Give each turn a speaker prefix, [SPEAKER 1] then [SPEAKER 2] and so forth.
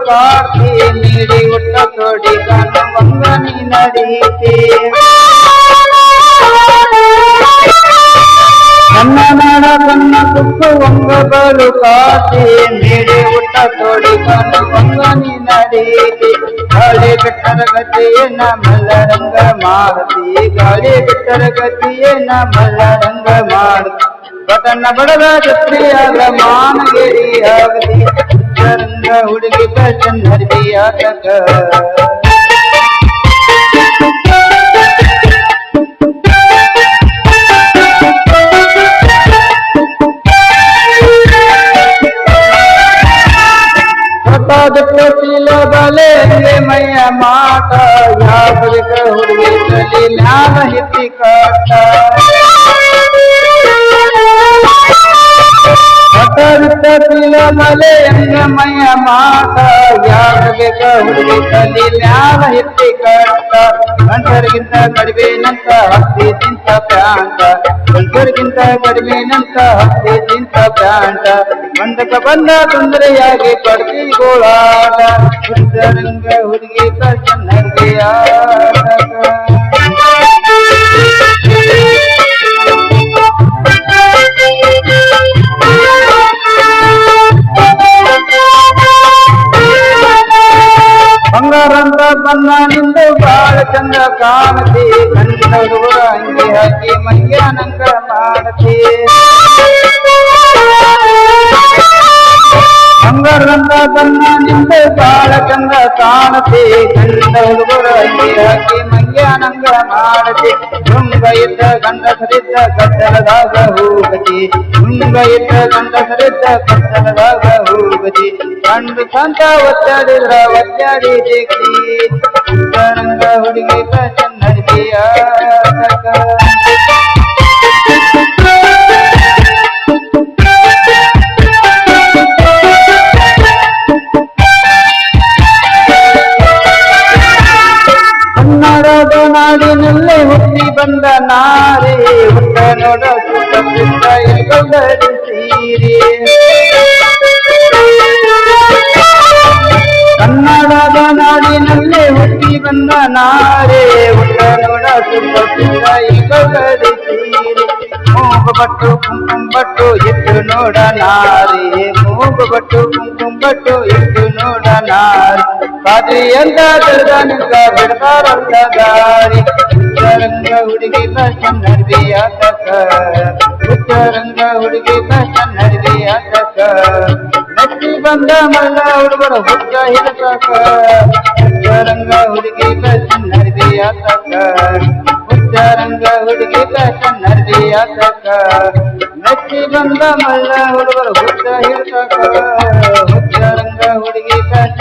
[SPEAKER 1] ಕಾಡ್ತಿ ನೀಡಿ ಹುಟ್ಟ ತೋಡಿ ಕಾಣುವಂಗ ನೀ ನಡೀತಿ ನನ್ನ ನಾಡ ಕನ್ನ ಕುಕ್ಕುವಂಗ ಬಲು ಕಾತಿ ನೀಡಿ ಹುಟ್ಟ ತೋಡಿ ಕಾಣುವಂಗ ನೀ ನಡೀತಿ ಗಾಳಿ ಬಿಟ್ಟರ ಗತಿಯೇನ ಮಲ್ಲರಂಗ ಮಾರತಿ ಗಾಳಿ ಬಿಟ್ಟರ ಗತಿಯೇನ ಮಲ್ಲರಂಗ ಮಾರತಿ ಬಟನ್ನ ಬಡದ ಜತ್ರಿಯಾಗ ಮಾನಗೇರಿ ಆಗತಿ ರಂಗ ಹುಡುಗಿ ಕಳ್ಸನ್ ಹರಿಯಾತಕ शील बले मैया माट याद हुड़ी चली न्यान हिती काट शील बले मैया माट याद हुड़ी चली न्यान हिती काट ಗಂಟರಿಗಿಂತ ಕಡಿಮೆನಂತ ಹತ್ತಿ ತಿಂತ ಪ್ಯಾಂಟ ಗಂಟರಿಗಿಂತ ಕಡಿಮೆನಂತ ಹತ್ತಿ ತಿಂತ ಪ್ಯಾಂಟ ಮಂದಕ ಬಂದ ತೊಂದರೆಯಾಗಿ ಪಡ್ತಿ ಗೋಳಾಟ ರಂಗ ಹುಡುಗಿ ಕಣ್ಣಗೆ ಬಂಗಾರಂತ ಬನ್ನ ನಿಂದು ಬಾಳ ಚಂದ ಕಾಣತಿ ಗಂಡಿನ ಹುಡುಗರ ಅಂಗಿ ಹಾಕಿ ಮಂಗ್ಯಾನಂಗ ಮಾಡತಿ ಬಂಗಾರಂತ ಬನ್ನ ನಿಂದು ಬಾಳ ಚಂದ ಕಾಣತಿ ಗಂಡಿನ ಹುಡುಗರ ಅಂಗಿ ಹಾಕಿ ಮಂಗ್ಯಾನಂಗ ಮಾಡತಿ ಹುಂಗ ಇದ್ದ ಗಂಡಸರಿದ್ದ ಕತ್ತಲದಾಗ ಹೋಗತಿ ಹುಂಗ ಇದ್ದ ಗಂಡಸರಿದ್ದ ಕತ್ತಲದಾಗ ಹೋಗತಿ ಕಂಡು ಸಂತ ಒತ್ತಾಡಿದ್ರ ಒತ್ತಾಡಿ ದೇಕಿ ರಂಗ ಹುಡುಗಿ ಕನ್ನಡಿಯ ಕನ್ನಡದ ನಾಡಿನಲ್ಲೇ ಹುಟ್ಟಿ ಬಂದ ನಾರಿ ಹುಟ್ಟ ನೋಡ ಸುತ್ತ ಇಲ್ಕೊಂಡರಿ ಸೀರೆ ಕನ್ನಡದ ನಾಡಿನಲ್ಲೇ ಹುಟ್ಟಿ ಬಂದ ನಾರೇ ಹುಟ್ಟ ನೋಡ ಸುತ್ತ ಇಲ್ಕೊಂಡರಿ ಸೀರೆ ಮೂಗುಬಟ್ಟು ಕುಂಕುಂಬಟ್ಟು ಎದ್ದು ನೋಡ ನಾರಿ ಮೂಗುಬಟ್ಟು ಕುಂಕುಂಬಟ್ಟು ಎದ್ದು ನೋಡ ನಾರಿ ಪಾದ್ರಿ ಅಂತ ದರ್ಗಾನಿಂದ ಬಿಡ್ತಾರಲ್ಲ ದಾರಿ ರಂಗ ಹುಡುಗಿ ಕಷ್ಟ ನಡ್ದಿಯಾತಕ ರಂಗ ಹುಡುಗಿ ಕಷ್ಟ ನಡ್ದಿಯಾತಕ ನಚ್ಚಿ ಬಂದ ಮಲ್ಲ ಹುಡುಗರ ಹುಚ್ಚ ಹಿಡತಕ ರಂಗ ಹುಡುಗಿ ಕಷ್ಟ ನಡ್ದಿಯಾತಕ ರಂಗ ಹುಡುಗಿ ಕಷ್ಟ ನಡ್ದಿಯಾತಕ ನಚ್ಚಿ ಬಂದ ಮಲ್ಲ ಹುಡುಗರ ಹುಚ್ಚ ಹಿಡತಕ ರಂಗ ಹುಡುಗಿ ಕಷ್ಟ